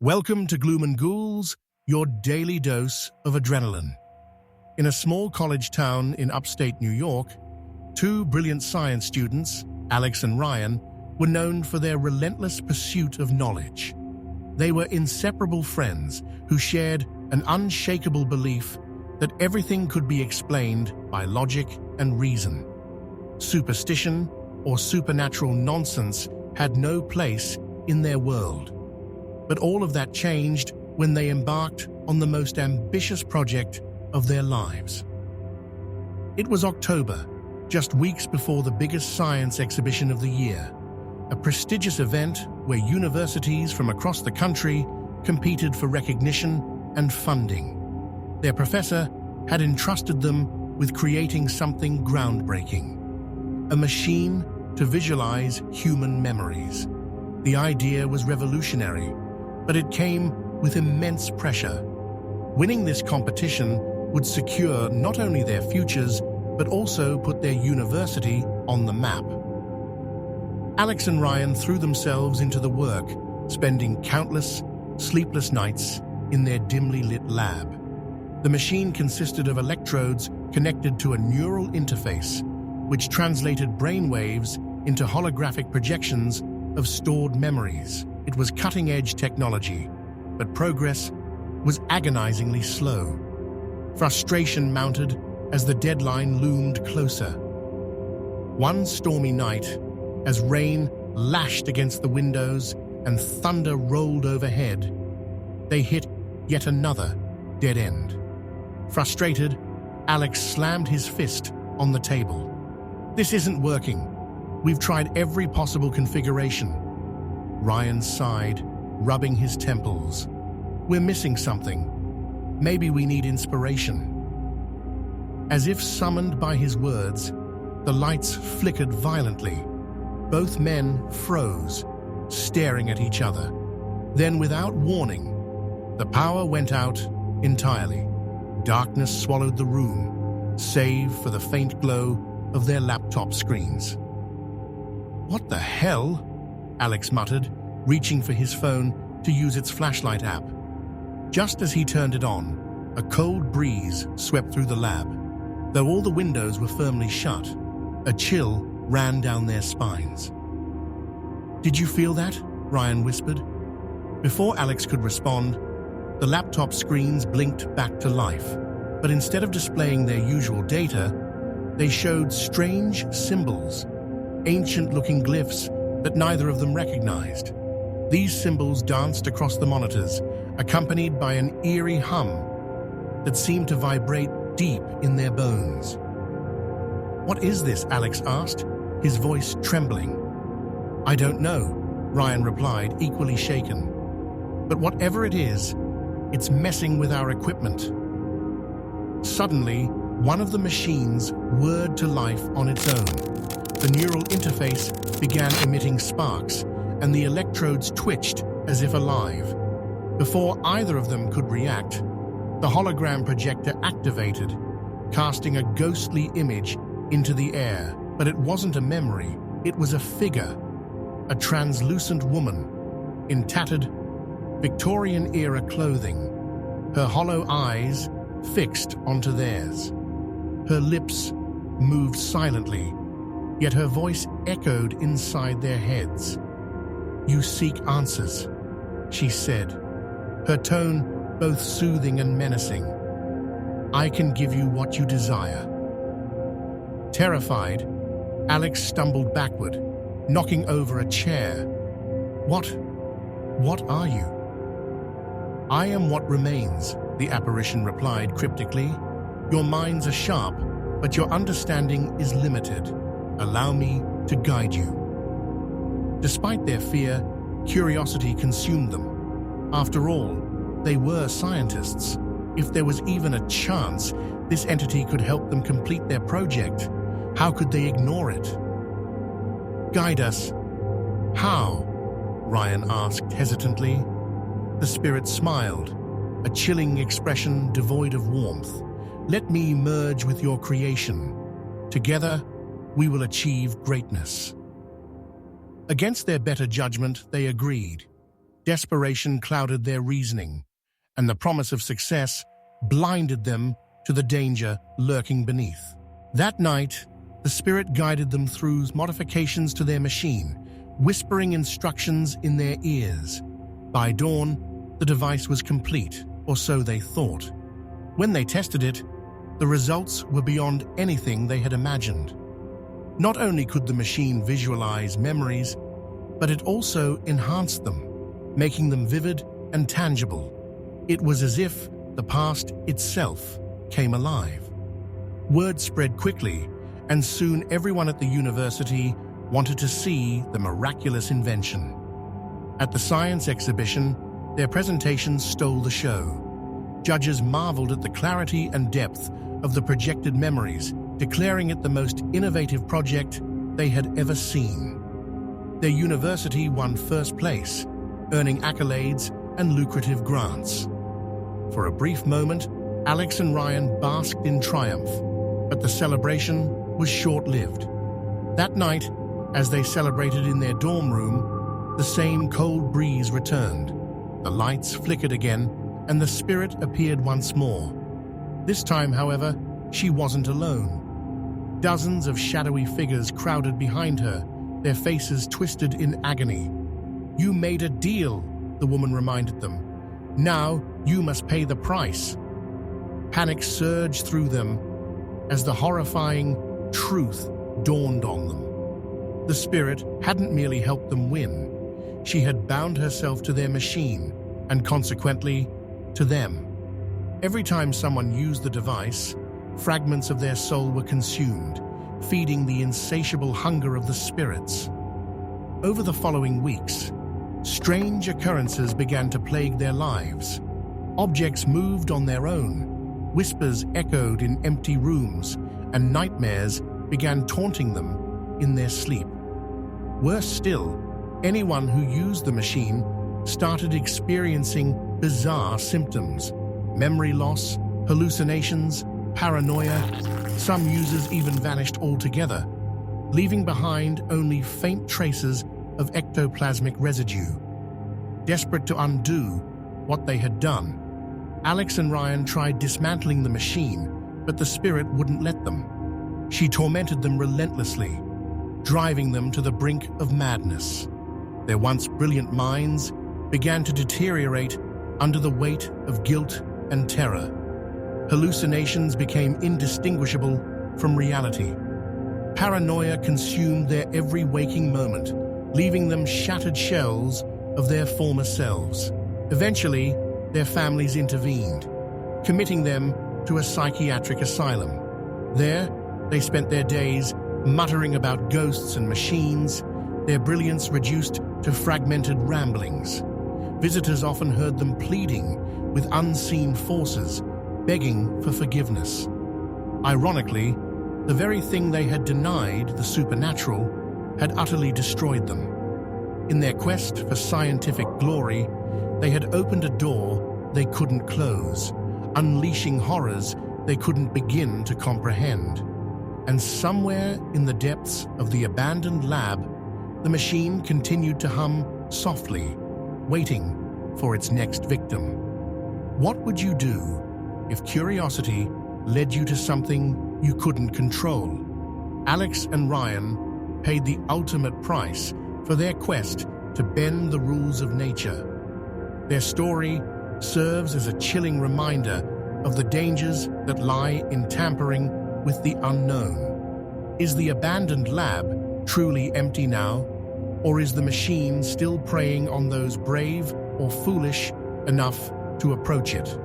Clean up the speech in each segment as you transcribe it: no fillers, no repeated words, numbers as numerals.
Welcome to Gloom and Ghouls, your daily dose of adrenaline. In a small college town in upstate New York, two brilliant science students, Alex and Ryan, were known for their relentless pursuit of knowledge. They were inseparable friends who shared an unshakable belief that everything could be explained by logic and reason. Superstition or supernatural nonsense had no place in their world. But all of that changed when they embarked on the most ambitious project of their lives. It was October, just weeks before the biggest science exhibition of the year, a prestigious event where universities from across the country competed for recognition and funding. Their professor had entrusted them with creating something groundbreaking, a machine to visualize human memories. The idea was revolutionary, but it came with immense pressure. Winning this competition would secure not only their futures, but also put their university on the map. Alex and Ryan threw themselves into the work, spending countless, sleepless nights in their dimly lit lab. The machine consisted of electrodes connected to a neural interface, which translated brainwaves into holographic projections of stored memories. It was cutting-edge technology, but progress was agonizingly slow. Frustration mounted as the deadline loomed closer. One stormy night, as rain lashed against the windows and thunder rolled overhead, they hit yet another dead end. Frustrated, Alex slammed his fist on the table. "This isn't working. We've tried every possible configuration." Ryan sighed, rubbing his temples. "We're missing something. Maybe we need inspiration." As if summoned by his words, the lights flickered violently. Both men froze, staring at each other. Then, without warning, the power went out entirely. Darkness swallowed the room, save for the faint glow of their laptop screens. "What the hell?" Alex muttered, reaching for his phone to use its flashlight app. Just as he turned it on, a cold breeze swept through the lab. Though all the windows were firmly shut, a chill ran down their spines. "Did you feel that?" Ryan whispered. Before Alex could respond, the laptop screens blinked back to life, but instead of displaying their usual data, they showed strange symbols, ancient-looking glyphs that neither of them recognized. These symbols danced across the monitors, accompanied by an eerie hum that seemed to vibrate deep in their bones. "What is this?" Alex asked, his voice trembling. "I don't know," Ryan replied, equally shaken. "But whatever it is, it's messing with our equipment." Suddenly, one of the machines whirred to life on its own. The neural interface began emitting sparks, and the electrodes twitched as if alive. Before either of them could react, the hologram projector activated, casting a ghostly image into the air. But it wasn't a memory, it was a figure, a translucent woman, in tattered, Victorian-era clothing, her hollow eyes fixed onto theirs. Her lips moved silently, yet her voice echoed inside their heads. "You seek answers," she said, her tone both soothing and menacing. "I can give you what you desire." Terrified, Alex stumbled backward, knocking over a chair. What are you?" "I am what remains," the apparition replied cryptically. "Your minds are sharp, but your understanding is limited. Allow me to guide you." Despite their fear, curiosity consumed them. After all, they were scientists. If there was even a chance this entity could help them complete their project, how could they ignore it? "Guide us." "How?" Ryan asked hesitantly. The spirit smiled, a chilling expression devoid of warmth. "Let me merge with your creation. Together, we will achieve greatness." Against their better judgment, they agreed. Desperation clouded their reasoning, and the promise of success blinded them to the danger lurking beneath. That night, the spirit guided them through modifications to their machine, whispering instructions in their ears. By dawn, the device was complete, or so they thought. When they tested it, the results were beyond anything they had imagined. Not only could the machine visualize memories, but it also enhanced them, making them vivid and tangible. It was as if the past itself came alive. Word spread quickly, and soon everyone at the university wanted to see the miraculous invention. At the science exhibition, their presentations stole the show. Judges marveled at the clarity and depth of the projected memories, declaring it the most innovative project they had ever seen. Their university won first place, earning accolades and lucrative grants. For a brief moment, Alex and Ryan basked in triumph, but the celebration was short-lived. That night, as they celebrated in their dorm room, the same cold breeze returned. The lights flickered again, and the spirit appeared once more. This time, however, she wasn't alone. Dozens of shadowy figures crowded behind her, their faces twisted in agony. "You made a deal," the woman reminded them. "Now you must pay the price." Panic surged through them as the horrifying truth dawned on them. The spirit hadn't merely helped them win. She had bound herself to their machine, and consequently, to them. Every time someone used the device, fragments of their soul were consumed, feeding the insatiable hunger of the spirits. Over the following weeks, strange occurrences began to plague their lives. Objects moved on their own, whispers echoed in empty rooms, and nightmares began taunting them in their sleep. Worse still, anyone who used the machine started experiencing bizarre symptoms: memory loss, hallucinations, paranoia. Some users even vanished altogether, leaving behind only faint traces of ectoplasmic residue. Desperate to undo what they had done, Alex and Ryan tried dismantling the machine, but the spirit wouldn't let them. She tormented them relentlessly, driving them to the brink of madness. Their once brilliant minds began to deteriorate under the weight of guilt and terror. Hallucinations became indistinguishable from reality. Paranoia consumed their every waking moment, leaving them shattered shells of their former selves. Eventually, their families intervened, committing them to a psychiatric asylum. There, they spent their days muttering about ghosts and machines, their brilliance reduced to fragmented ramblings. Visitors often heard them pleading with unseen forces, begging for forgiveness. Ironically, the very thing they had denied, the supernatural, had utterly destroyed them. In their quest for scientific glory, they had opened a door they couldn't close, unleashing horrors they couldn't begin to comprehend. And somewhere in the depths of the abandoned lab, the machine continued to hum softly, waiting for its next victim. What would you do if curiosity led you to something you couldn't control? Alex and Ryan paid the ultimate price for their quest to bend the rules of nature. Their story serves as a chilling reminder of the dangers that lie in tampering with the unknown. Is the abandoned lab truly empty now, or is the machine still preying on those brave or foolish enough to approach it?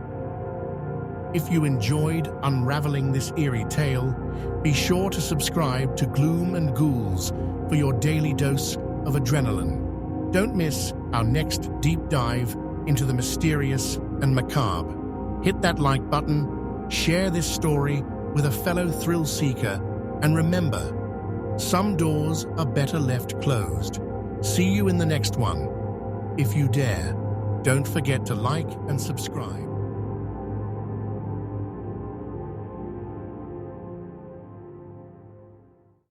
If you enjoyed unraveling this eerie tale, be sure to subscribe to Gloom and Ghouls for your daily dose of adrenaline. Don't miss our next deep dive into the mysterious and macabre. Hit that like button, share this story with a fellow thrill seeker, and remember, some doors are better left closed. See you in the next one. If you dare, don't forget to like and subscribe.